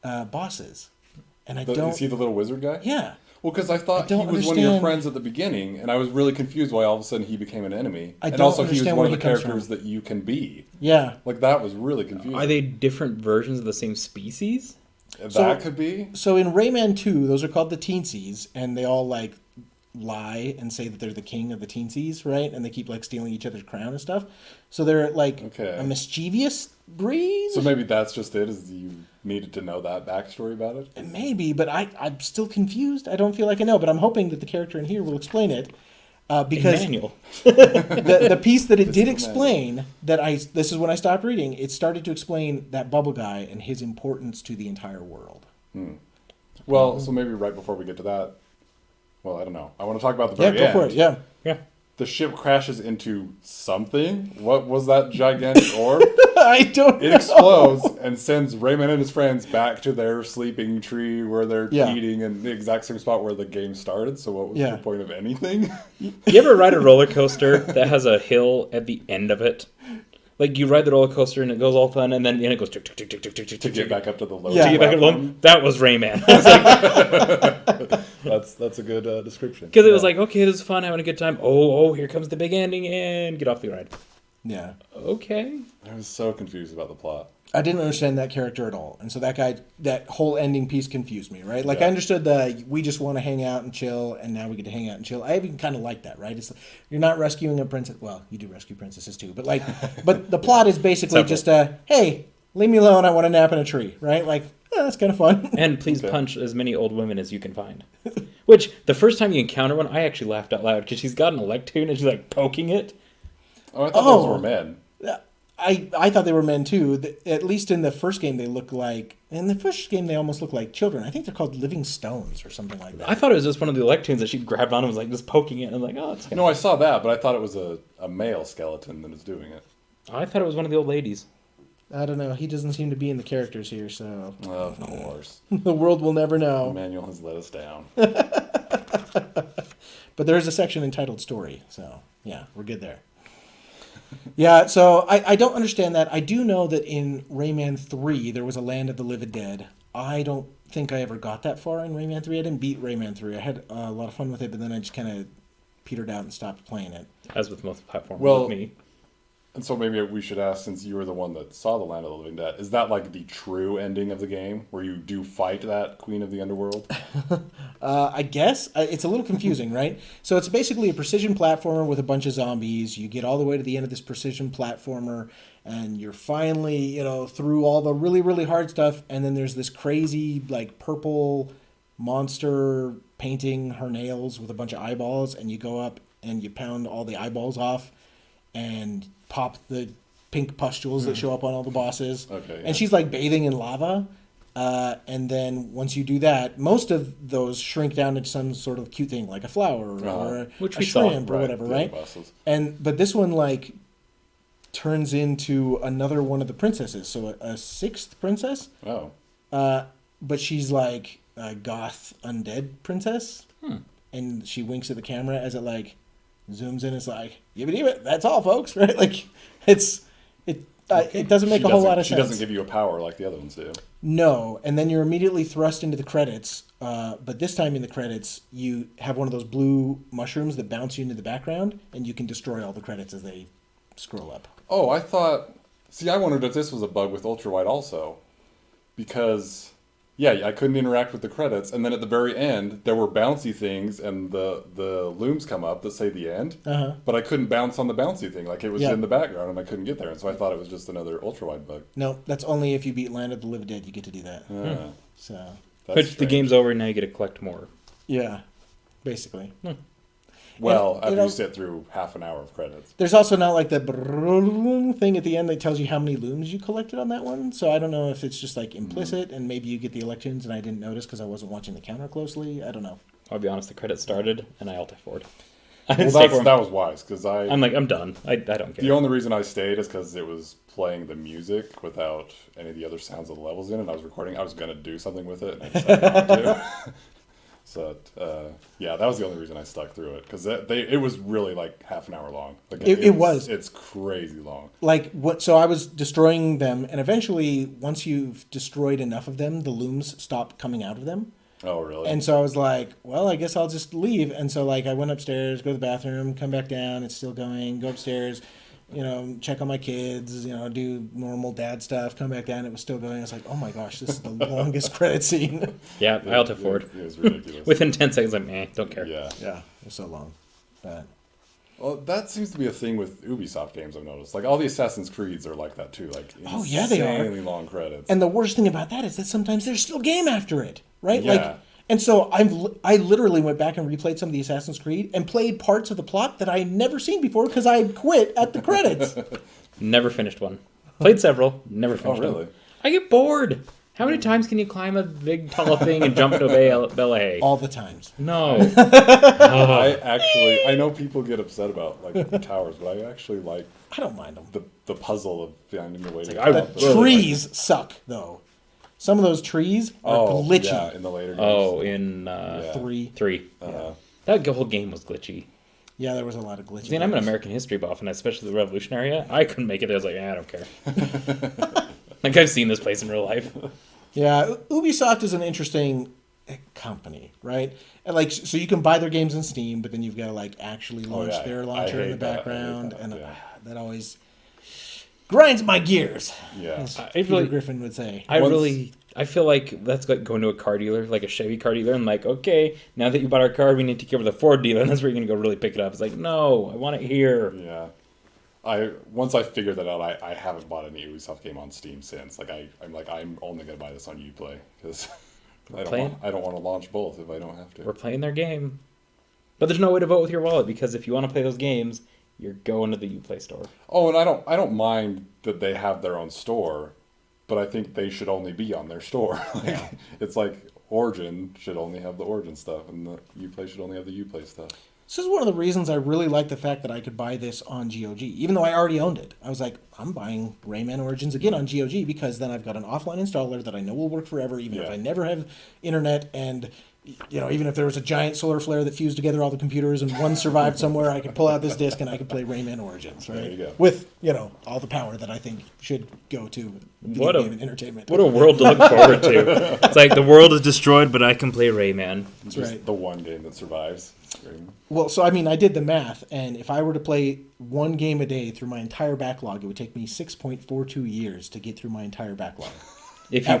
bosses. And I don't... Is he the little wizard guy? Yeah. Well, because I thought he don't was one of your understand- friends at the beginning, and I was really confused why all of a sudden he became an enemy. I And don't also he was understand one where of the he comes characters from. that you can be. Yeah. Like, that was really confusing. Are they different versions of the same species? That So- could be. So in Rayman 2, those are called the Teensies, and they all, lie and say that they're the king of the Teensies, right? And they keep, stealing each other's crown and stuff. So they're, Okay. a mischievous breed? So maybe that's just it, is you needed to know that backstory about it? Maybe, but I'm still confused. I don't feel like I know, but I'm hoping that the character in here will explain it. because Manual. the piece that it did Physical explain this is when I stopped reading. It started to explain that bubble guy and his importance to the entire world. Well, so maybe right before we get to that, well, I don't know. I want to talk about the very Yeah, end. go for it. Yeah. Yeah. The ship crashes into something. What was that gigantic orb? I don't It know. explodes and sends Rayman and his friends back to their sleeping tree where they're Yeah. eating in the exact same spot where the game started. So what was Yeah. the point of anything? You ever ride a roller coaster that has a hill at the end of it? Like you ride the roller coaster and it goes all fun, and then at the end it goes tick, tick, tick, tick, tick, tick, tick, To tick, get tick. back up to the lower Yeah. To get back platform? along. That was Rayman. Because That's a good description. it was like, okay, this is fun, having a good time. Oh, here comes the big ending, and get off the ride. Yeah. Okay. I was so confused about the plot. I didn't understand that character at all. And so that whole ending piece confused me, right? Like Yeah. I understood we just want to hang out and chill, and now we get to hang out and chill. I even kind of like that, right? It's like, you're not rescuing a princess. Well, you do rescue princesses too, but but the plot is basically just hey, leave me alone. I want to nap in a tree, right? Like that's kind of fun. And please Okay. punch as many old women as you can find. Which, the first time you encounter one, I actually laughed out loud because she's got an electoon and she's like poking it. Oh, I thought those were men. I thought they were men too. At least in the first game, they look like. In the first game, they almost look like children. I think they're called living stones or something like that. I thought it was just one of the electoons that she grabbed on and was like just poking it. And I was like, oh, it's No, I saw that, but I thought it was a male skeleton that was doing it. I thought it was one of the old ladies. I don't know. He doesn't seem to be in the characters here, so Of course. the world will never know. Manuel has let us down. But there is a section entitled "Story," so yeah, we're good there. Yeah, so I don't understand that. I do know that in Rayman 3, there was a Land of the Living Dead. I don't think I ever got that far in Rayman 3. I didn't beat Rayman 3. I had a lot of fun with it, but then I just kind of petered out and stopped playing it. As with most platforms Well, with me. And so maybe we should ask, since you were the one that saw the Land of the Living Dead, is that like the true ending of the game, where you do fight that Queen of the Underworld? I guess. It's a little confusing, right? So it's basically a precision platformer with a bunch of zombies. You get all the way to the end of this precision platformer, and you're finally, through all the really, really hard stuff, and then there's this crazy, like, purple monster painting her nails with a bunch of eyeballs, and you go up and you pound all the eyeballs off and pop the pink pustules that show up on all the bosses. Okay, yeah. And she's, like, bathing in lava. And then once you do that, most of those shrink down into some sort of cute thing, like a flower or Which a we saw, shrimp or whatever, the right? bosses. But this one like turns into another one of the princesses, so a sixth princess. Oh. But she's like a goth undead princess, and she winks at the camera as it like zooms in. It's like yibbit, that's all, folks, right? Like it doesn't make a whole lot of She sense. doesn't give you a power like the other ones do. No, and then you're immediately thrust into the credits. But this time in the credits, you have one of those blue mushrooms that bounce you into the background, and you can destroy all the credits as they scroll up. Oh, I thought... See, I wondered if this was a bug with Ultrawide also. Because, yeah, I couldn't interact with the credits, and then at the very end, there were bouncy things, and the looms come up that say the end, but I couldn't bounce on the bouncy thing. Like, it was Yeah. in the background, and I couldn't get there, and so I thought it was just another Ultrawide bug. No, that's only if you beat Land of the Living Dead, you get to do that. So, That's Which the strange. game's over and now you get to collect more. yeah, basically. Well, And, after you know- you sit through half an hour of credits. There's also not like the brrrr thing at the end that tells you how many looms you collected on that one. So I don't know if it's just like implicit and maybe you get the elections and I didn't notice because I wasn't watching the counter closely. I don't know. I'll be honest, the credits started and I alt-F4'd. Well, that was wise, because I'm like, I'm done. I don't care. The only reason I stayed is because it was playing the music without any of the other sounds of the levels in it. I was recording. I was going to do something with it, and I decided not to. So, yeah, that was the only reason I stuck through it, because it was really like half an hour long. Like, It was. It's crazy long. Like what? So I was destroying them, and eventually, once you've destroyed enough of them, the looms stop coming out of them. Oh, really? And so I was like, well, I guess I'll just leave. And so like I went upstairs, go to the bathroom, come back down. It's still going. Go upstairs, check on my kids. Do normal dad stuff. Come back down. It was still going. I was like, oh my gosh, this is the longest credit scene. Yeah, I alt-F4'd. It was ridiculous. Within 10 seconds, I'm don't care. Yeah. Yeah, it was so long. But Well, that seems to be a thing with Ubisoft games, I've noticed. Like, all the Assassin's Creeds are like that, too. Like, Oh, yeah, they are. insanely long credits. and the worst thing about that is that sometimes there's still game after it, right? Yeah. Like And so I literally went back and replayed some of the Assassin's Creed and played parts of the plot that I had never seen before because I had quit at the credits. Never finished one. Played several. Never Oh, finished really? one. I get bored. How many times can you climb a big tall thing and jump into a bale of hay? All the times. No. I know people get upset about like the towers, but I actually like I don't mind them. the puzzle of finding the way to. like, The trees suck, though. Some of those trees are glitchy. Yeah, in the later games. Oh, in 3. 3. Uh-huh. That whole game was glitchy. Yeah, there was a lot of glitchy. See, and I'm an American history buff, and especially the Revolutionary era. I couldn't make it there. I was like, I don't care. Like, I've seen this place in real life. Yeah, Ubisoft is an interesting company, right? And like, so you can buy their games in Steam, but then you've got to like actually launch their launcher in the background, and that always grinds my gears. Yeah, as Peter Peter Griffin would say. I feel like that's like going to a car dealer, like a Chevy car dealer, and like, okay, now that you bought our car, we need to take over the Ford dealer, and that's where you're going to go really pick it up. It's like, no, I want it here. yeah. Once I figured that out, I haven't bought any Ubisoft game on Steam since. Like I'm only gonna buy this on Uplay because I don't want to launch both if I don't have to. We're playing their game. But there's no way to vote with your wallet, because if you want to play those games, you're going to the Uplay store. Oh, and I don't mind that they have their own store, but I think they should only be on their store. It's like Origin should only have the Origin stuff, and the Uplay should only have the Uplay stuff. This is one of the reasons I really like the fact that I could buy this on GOG, even though I already owned it. I was like, I'm buying Rayman Origins again on GOG because then I've got an offline installer that I know will work forever, even if I never have internet. And, you know, even if there was a giant solar flare that fused together all the computers and one survived somewhere, I could pull out this disc and I could play Rayman Origins, right? There you go. With, you know, all the power that I think should go to video game and entertainment. What a world to look forward to. It's like the world is destroyed, but I can play Rayman. It's just the one game that survives. Well, so I mean, I did the math, and if I were to play one game a day through my entire backlog, it would take me 6.42 years to get through my entire backlog. If you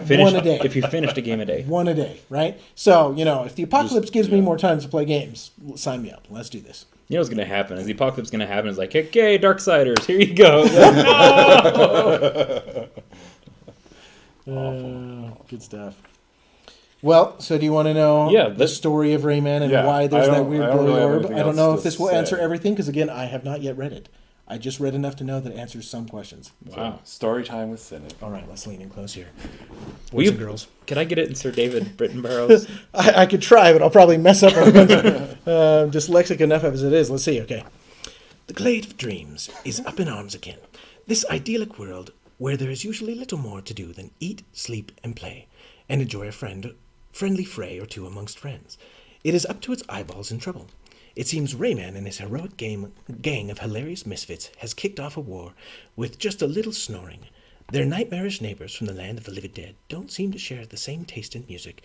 finished a game a day. One a day, right? So, you know, if the apocalypse gives me more time to play games, sign me up. Let's do this. You know what's going to happen? Is the apocalypse going to happen? It's like, okay, Darksiders, here you go. No! Good stuff. Well, so do you want to know the story of Rayman and why there's that weird glowy orb? I don't know if this will answer everything, because, again, I have not yet read it. I just read enough to know that it answers some questions. Wow. So, story time with Cynic. All right, let's lean in close here. Boys and girls. Could I get it in Sir David Britainborough's? I could try, but I'll probably mess up a bunch of dyslexic enough as it is. Let's see, okay. The Glade of Dreams is up in arms again. This idyllic world where there is usually little more to do than eat, sleep, and play, and enjoy a friendly fray or two amongst friends. It is up to its eyeballs in trouble. It seems Rayman and his heroic gang of hilarious misfits has kicked off a war with just a little snoring. Their nightmarish neighbors from the land of the living dead don't seem to share the same taste in music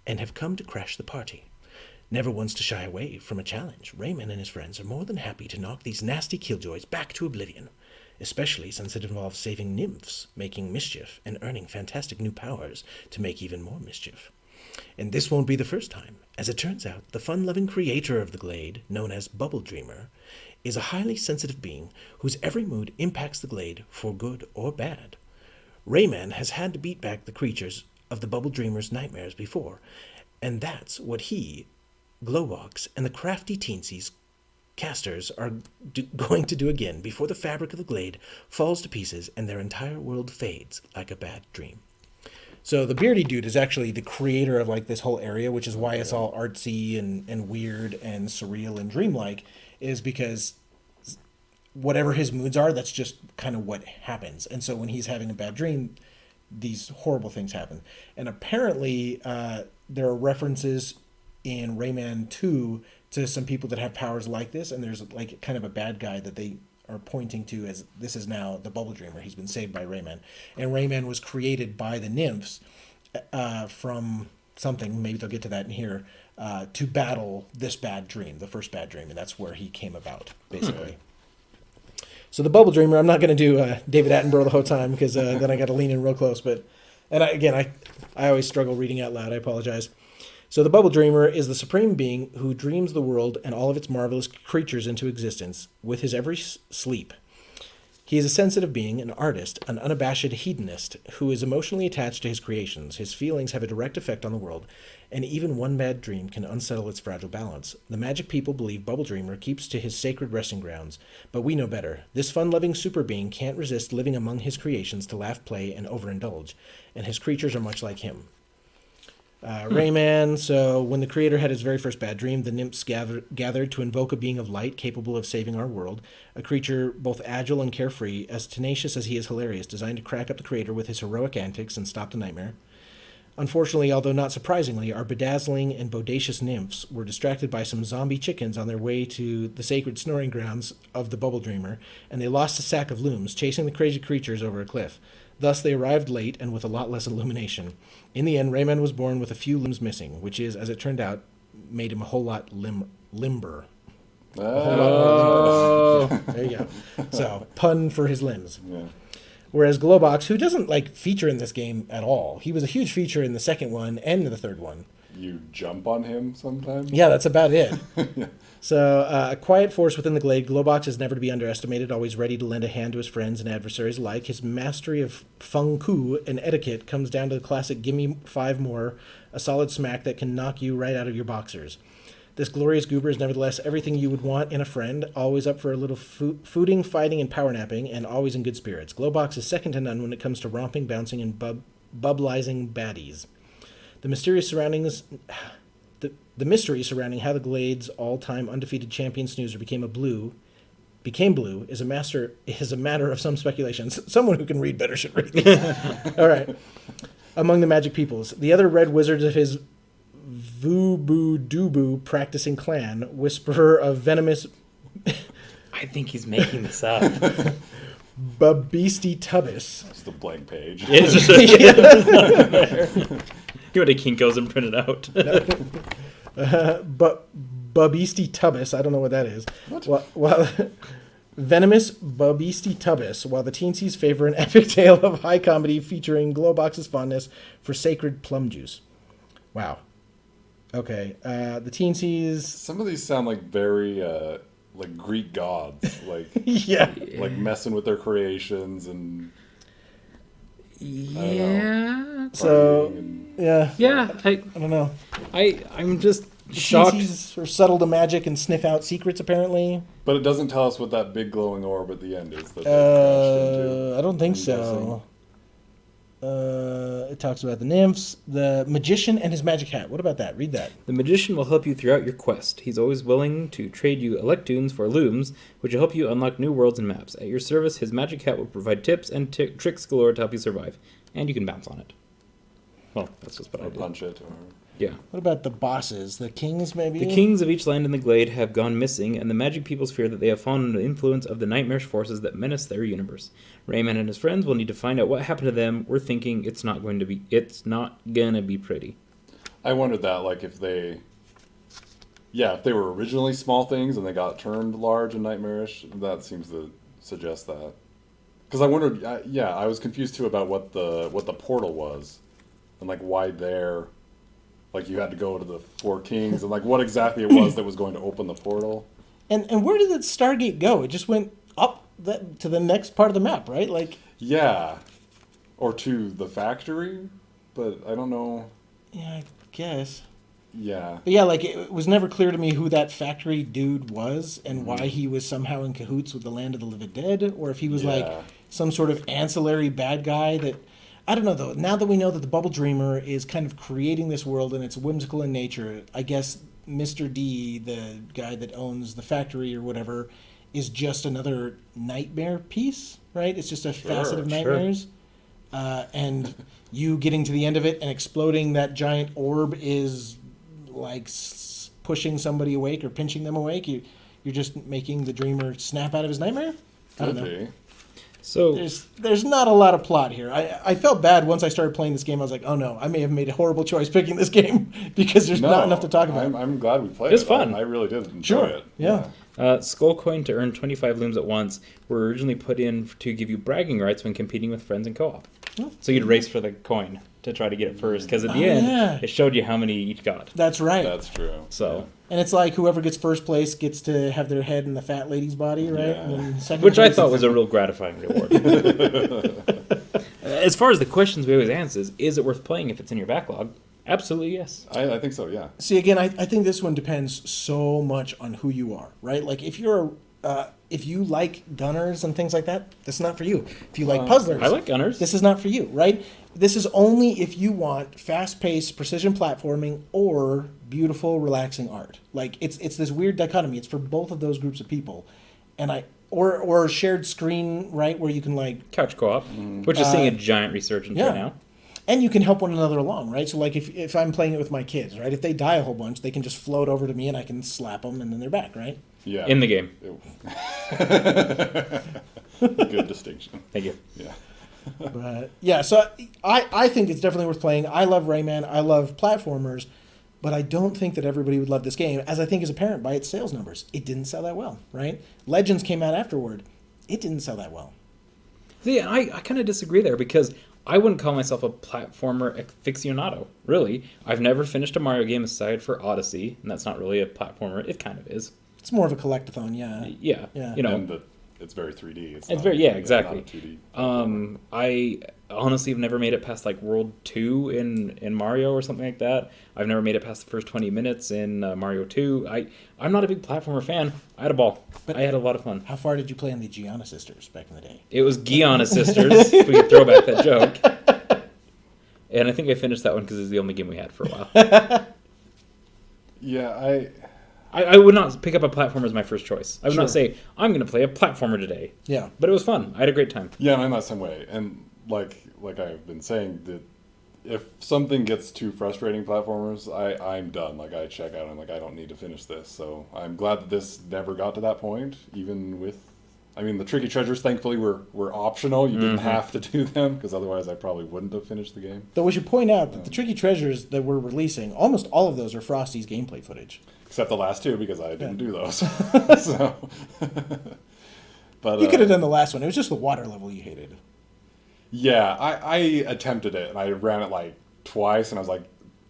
and have come to crash the party. Never once to shy away from a challenge, Rayman and his friends are more than happy to knock these nasty killjoys back to oblivion, especially since it involves saving nymphs, making mischief, and earning fantastic new powers to make even more mischief. And this won't be the first time. As it turns out, the fun-loving creator of the Glade, known as Bubble Dreamer, is a highly sensitive being whose every mood impacts the Glade for good or bad. Rayman has had to beat back the creatures of the Bubble Dreamer's nightmares before, and that's what he, Globox, and the crafty teensies casters are going to do again before the fabric of the Glade falls to pieces and their entire world fades like a bad dream. So the beardy dude is actually the creator of like this whole area, which is why it's all artsy and weird and surreal and dreamlike, is because whatever his moods are, that's just kind of what happens. And so when he's having a bad dream, these horrible things happen. And apparently there are references in Rayman 2 to some people that have powers like this, and there's like kind of a bad guy that they are pointing to as this is now the Bubble Dreamer. He's been saved by Rayman. And Rayman was created by the nymphs from something, maybe they'll get to that in here, to battle this bad dream, the first bad dream, and that's where he came about, basically. So the Bubble Dreamer, I'm not going to do David Attenborough the whole time, because then I got to lean in real close, but, and I always struggle reading out loud, I apologize. So the Bubble Dreamer is the supreme being who dreams the world and all of its marvelous creatures into existence with his every sleep. He is a sensitive being, an artist, an unabashed hedonist who is emotionally attached to his creations. His feelings have a direct effect on the world, and even one bad dream can unsettle its fragile balance. The magic people believe Bubble Dreamer keeps to his sacred resting grounds, but we know better. This fun-loving super being can't resist living among his creations to laugh, play, and overindulge, and his creatures are much like him. Rayman, so when the creator had his very first bad dream, the nymphs gathered to invoke a being of light capable of saving our world, a creature both agile and carefree, as tenacious as he is hilarious, designed to crack up the creator with his heroic antics and stop the nightmare. Unfortunately, although not surprisingly, our bedazzling and bodacious nymphs were distracted by some zombie chickens on their way to the sacred snoring grounds of the Bubble Dreamer, and they lost a sack of looms, chasing the crazy creatures over a cliff. Thus, they arrived late and with a lot less illumination. In the end, Rayman was born with a few limbs missing, which is, as it turned out, made him a whole lot limber. Oh. There you go. So, pun for his limbs. Yeah. Whereas Globox, who doesn't feature in this game at all, he was a huge feature in the second one and the third one. You jump on him sometimes? Yeah, that's about it. Yeah. So, a quiet force within the glade, Globox is never to be underestimated, always ready to lend a hand to his friends and adversaries alike. His mastery of feng ku and etiquette comes down to the classic gimme 5 more, a solid smack that can knock you right out of your boxers. This glorious goober is nevertheless everything you would want in a friend, always up for a little fooding, fighting, and power napping, and always in good spirits. Globox is second to none when it comes to romping, bouncing, and bubblising baddies. The mysterious surroundings... The mystery surrounding how the Glade's all-time undefeated champion snoozer became blue is a matter of some speculation. Someone who can read better should read these. All right. Among the magic peoples, the other red wizards of his Vooboo-Dooboo practicing clan, whisperer of venomous... I think he's making this up. Babeasty Tubbis. That's the blank page. Yeah, it's just you went to Kinko's and print it out. But Babeasty Tubbis, I don't know what that is. What? While venomous Babeasty Tubbis, while the teensies favor an epic tale of high comedy featuring Globox's fondness for sacred plum juice. Wow. Okay. The teensies. Some of these sound like very like Greek gods, like Yeah. like messing with their creations and Yeah. So partying and- Yeah. I don't know. I'm just The shocked. teensies are subtle to magic and sniff out secrets, apparently. But it doesn't tell us what that big glowing orb at the end is that they crashed into. I don't think I'm so. It talks about the nymphs, the magician, and his magic hat. What about that? Read that. The magician will help you throughout your quest. He's always willing to trade you electoons for looms, which will help you unlock new worlds and maps. At your service, his magic hat will provide tips and tricks galore to help you survive. And you can bounce on it. Well, that's just what I Or did. punch it. Or... Yeah. What about the bosses? The kings, maybe? The kings of each land in the Glade have gone missing, and the magic peoples fear that they have fallen under the influence of the nightmarish forces that menace their universe. Rayman and his friends will need to find out what happened to them. We're thinking it's not gonna be pretty. I wondered that, like, if they were originally small things and they got turned large and nightmarish, that seems to suggest that. Because I wondered, I was confused too about what the portal was, and like why there, like you had to go to the Four Kings, and like what exactly it was that was going to open the portal. And where did the Stargate go? It just went up to the next part of the map, right? Like, Yeah, or to the factory, but I don't know. yeah, I guess. Yeah. But yeah, like it was never clear to me who that factory dude was and why he was somehow in cahoots with the Land of the Living Dead, or if he was like Yeah. some sort of ancillary bad guy that... I don't know, though. Now that we know that the Bubble Dreamer is kind of creating this world and it's whimsical in nature, I guess Mr. D, the guy that owns the factory or whatever, is just another nightmare piece, right? It's just a facet of sure. nightmares. And you getting to the end of it and exploding that giant orb is like pushing somebody awake or pinching them awake. You're just making the dreamer snap out of his nightmare? I don't Could know. be. So There's not a lot of plot here. I felt bad once I started playing this game. I was like, oh no, I may have made a horrible choice picking this game because there's not enough to talk about. I'm glad we played It's it. fun. I really did enjoy Sure, it. yeah. Skull coin to earn 25 looms at once were originally put in to give you bragging rights when competing with friends in co-op. Oh. So you'd race for the coin to try to get it first, because at the Oh, end, yeah. it showed you how many you each got. That's right. That's true. So, And it's like whoever gets first place gets to have their head in the fat lady's body, right? Yeah. And then second which I place thought is- was a real gratifying reward. As far as the questions we always ask is it worth playing if it's in your backlog? Absolutely, yes. I think so, yeah. See, again, I think this one depends so much on who you are, right? Like, if you like gunners and things like that, this is not for you. If you like puzzlers, I like gunners. this is not for you, right? This is only if you want fast-paced precision platforming or beautiful, relaxing art. Like, it's this weird dichotomy. It's for both of those groups of people, and or shared screen, right, where you can like Couch co-op, which is seeing a giant resurgence right now. And you can help one another along, right? So, like, if I'm playing it with my kids, right, if they die a whole bunch, they can just float over to me and I can slap them and then they're back, right? Yeah. In the game. Good distinction. Thank you. Yeah. But, yeah, so I think it's definitely worth playing. I love Rayman. I love platformers. But I don't think that everybody would love this game, as I think is apparent by its sales numbers. It didn't sell that well, right? Legends came out afterward. It didn't sell that well. See, I kind of disagree there because I wouldn't call myself a platformer aficionado, really. I've never finished a Mario game aside for Odyssey, and that's not really a platformer. It kind of is. It's more of a collectathon, yeah. Yeah. You know, And it's very 3D. It's very, yeah, exactly. Not a 2D. I honestly have never made it past like World 2 in Mario or something like that. I've never made it past the first 20 minutes in Mario 2. I'm not a big platformer fan. I had a ball. But I had a lot of fun. How far did you play on the Gianna Sisters back in the day? It was Gianna Sisters, if we could throw back that joke. And I think I finished that one because it was the only game we had for a while. Yeah, I would not pick up a platformer as my first choice. I would Sure. not say, I'm going to play a platformer today. Yeah. But it was fun. I had a great time. Yeah, I'm that same way. And like I've been saying, that if something gets too frustrating platformers, I'm done. Like, I check out and like, I don't need to finish this. So I'm glad that this never got to that point, even with, I mean, the tricky treasures, thankfully, were optional. You didn't have to do them, because otherwise I probably wouldn't have finished the game. Though we should point out that the tricky treasures that we're releasing, almost all of those are Frosty's gameplay footage. Except the last two, because I didn't do those. So, but You could have done the last one. It was just the water level you hated. yeah, I attempted it, and I ran it like twice, and I was like,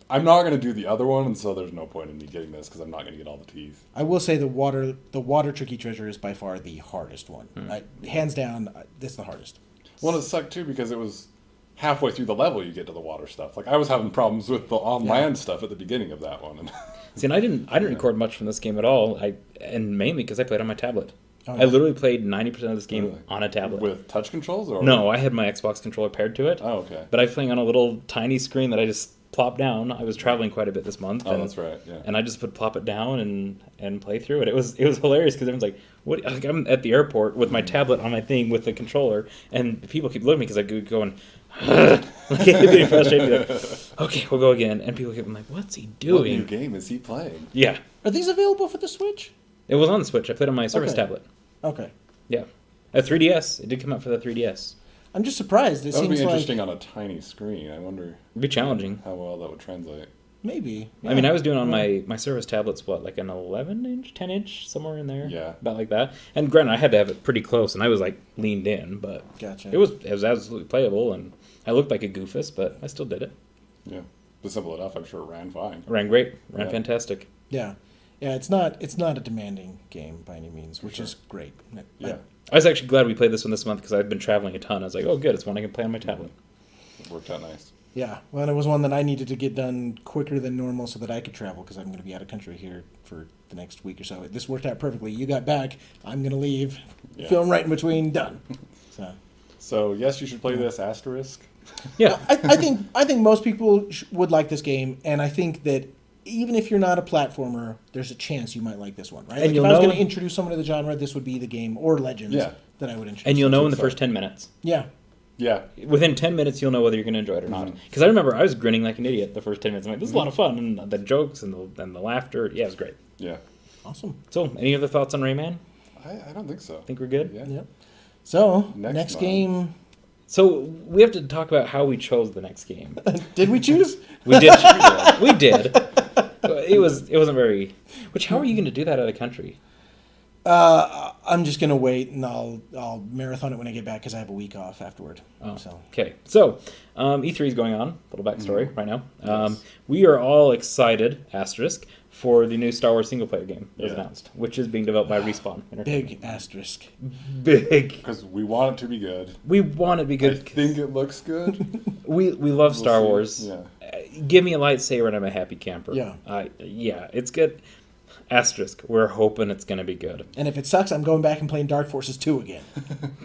I'm not going to do the other one, and so there's no point in me getting this, because I'm not going to get all the teeth. I will say the water tricky treasure is by far the hardest one. Hands down, this is the hardest. Well, it sucked too, because it was halfway through the level you get to the water stuff. Like, I was having problems with the on-land stuff at the beginning of that one. See, and I didn't record much from this game at all. And mainly because I played on my tablet. Oh, I literally played 90% of this game Really? on a tablet. With touch controls? Or No, I had my Xbox controller paired to it. Oh, okay. But I was playing on a little tiny screen that I just plopped down. I was traveling quite a bit this month. Oh, that's right, yeah. And I just would plop it down and play through it. It was hilarious because everyone's like, "What?" Like, I'm at the airport with my tablet on my thing with the controller, and people keep looking at me because I go going, like, getting frustrated. Like, okay, we'll go again. And people keep like, "What's he doing?" What new game is he playing? Yeah, Are these available for the Switch? it was on the Switch. I played on my service Okay. tablet. Okay. Yeah, a 3DS. It did come out for the 3DS. I'm just surprised. It That would seems be interesting like on a tiny screen. I wonder It'd be challenging. how well that would translate. maybe. I mean, I was doing on my service tablet's what, like an 11-inch, 10-inch, somewhere in there. Yeah. About like that. And granted, I had to have it pretty close, and I was like leaned in, but Gotcha. it was absolutely playable, and I looked like a goofus, but I still did it. Yeah. But simple enough, I'm sure it ran fine. Ran great, ran Yeah. fantastic. Yeah. Yeah, it's not a demanding game by any means, which is great. Yeah. I was actually glad we played this one this month because I've been traveling a ton. I was like, oh, good, it's one I can play on my tablet. It worked out nice. Yeah. Well, it was one that I needed to get done quicker than normal so that I could travel because I'm going to be out of country here for the next week or so. This worked out perfectly. You got back. I'm going to leave. Yeah. Film right in between. Done. So, yes, you should play this, asterisk. Yeah. I think most people would like this game, and I think that even if you're not a platformer, there's a chance you might like this one, right? And Like you'll if I was know- going to introduce someone to the genre, this would be the game, or Legends, Yeah. that I would introduce. And you'll know in the so. first 10 minutes. Yeah. Yeah. Within 10 minutes, you'll know whether you're going to enjoy it or not. Because I remember I was grinning like an idiot the first 10 minutes. I'm like, this is a lot of fun. And the jokes and the laughter. Yeah, it was great. Yeah. Awesome. So, any other thoughts on Rayman? I don't think so. Think we're good? Yeah. Yep. So, Next next month. game. So, we have to talk about how we chose the next game. Did we choose? We did. We did. It wasn't very. Which, how are you going to do that out of the country? I'm just gonna wait, and I'll marathon it when I get back because I have a week off afterward. Oh, So okay. So, E3 is going on. Little backstory right now. Yes. We are all excited, asterisk, for the new Star Wars single player game that was Yeah. announced, which is being developed by Respawn Entertainment. big asterisk. Big. Because we want it to be good. We want it to be I good. think it looks good. We love Star We'll see. Wars. Yeah. give me a lightsaber and I'm a happy camper. Yeah. Yeah, it's good. Asterisk, we're hoping it's going to be good. And if it sucks, I'm going back and playing Dark Forces 2 again.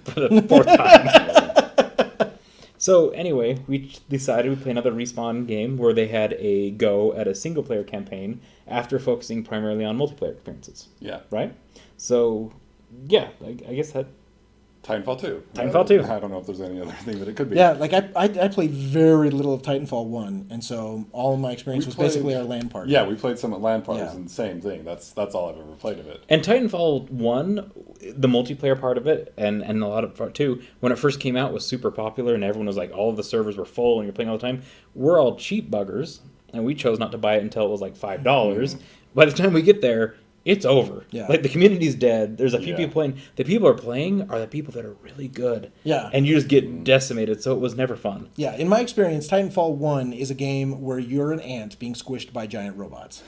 For the fourth time. So anyway, we decided we'd play another Respawn game where they had a go at a single-player campaign after focusing primarily on multiplayer experiences. Yeah. Right? So, yeah, I guess that... Titanfall 2. Titanfall 2. I don't know if there's any other thing that it could be. Yeah, like I played very little of Titanfall 1, and so all of my experience was basically our LAN party. Yeah, we played some at LAN parties, Yeah. and same thing. That's all I've ever played of it. And Titanfall 1, the multiplayer part of it, and a lot of part 2, when it first came out, was super popular, and everyone was like, all of the servers were full, and you're playing all the time. We're all cheap buggers, and we chose not to buy it until it was like $5. Mm-hmm. By the time we get there, it's over. Yeah. Like, the community's dead. There's a few Yeah. people playing. The people are playing are the people that are really good. Yeah. And you just get decimated, so it was never fun. Yeah, in my experience, Titanfall 1 is a game where you're an ant being squished by giant robots.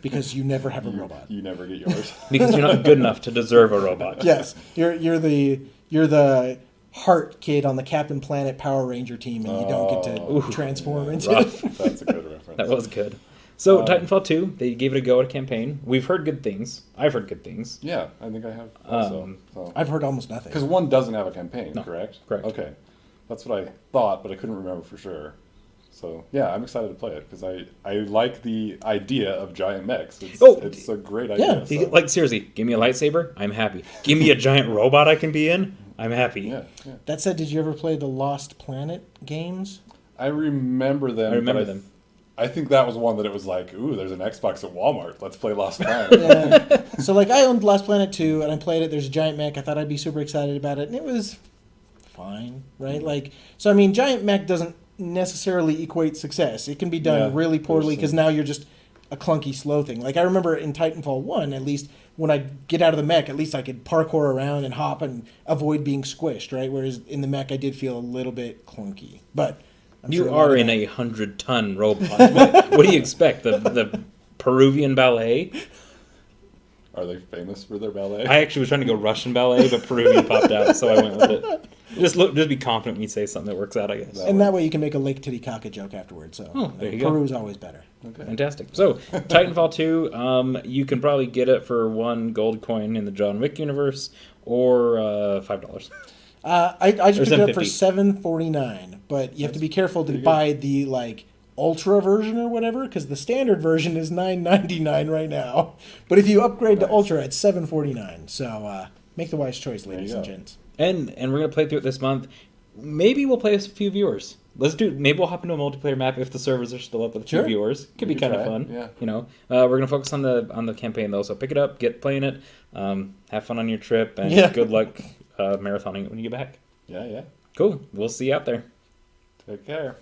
Because you never have a robot. You never get yours. Because you're not good enough to deserve a robot. Yes. You're the heart kid on the Captain Planet Power Ranger team, and you don't get to transform into rough. That's a good reference. That was good. So, Titanfall 2, they gave it a go at a campaign. We've heard good things. I've heard good things. Yeah, I think I have also. So. I've heard almost nothing. Because 1 doesn't have a campaign, No, correct? correct. Okay. That's what I thought, but I couldn't remember for sure. So, yeah, I'm excited to play it, because I like the idea of giant mechs. It's a great idea. Yeah. So. Like, seriously, give me a lightsaber, I'm happy. Give me a giant robot I can be in, I'm happy. Yeah. That said, did you ever play the Lost Planet games? I remember them. I think that was one that it was like, ooh, there's an Xbox at Walmart. Let's play Lost Planet. Yeah. So, like, I owned Lost Planet 2, and I played it. There's a giant mech. I thought I'd be super excited about it, and it was fine, right? Like, so, I mean, giant mech doesn't necessarily equate success. It can be done really poorly because now you're just a clunky, slow thing. Like, I remember in Titanfall 1, at least, when I get out of the mech, at least I could parkour around and hop and avoid being squished, right? Whereas in the mech, I did feel a little bit clunky. But... You are in a 100-ton robot. What do you expect? The Peruvian ballet? Are they famous for their ballet? I actually was trying to go Russian ballet, but Peruvian popped out, so I went with it. Just be confident when you say something that works out, I guess. And that way you can make a Lake Titicaca joke afterwards. So there you go. Peru's always better. Okay. Fantastic. So, Titanfall 2, you can probably get it for 1 gold coin in the John Wick universe, or $5. I just picked it up for $7.50. $7.49, but you have to be careful to buy the like ultra version or whatever, because the standard version is $9.99 right now. But if you upgrade to ultra, it's $7.49. So make the wise choice, ladies and gents. And we're gonna play through it this month. Maybe we'll play with a few viewers. Maybe we'll hop into a multiplayer map if the servers are still up with a few viewers. Could be kind of fun. Yeah. You know, we're gonna focus on the campaign though. So pick it up, get playing it, have fun on your trip, and good luck marathoning it when you get back. Yeah. Cool. We'll see you out there. Take care.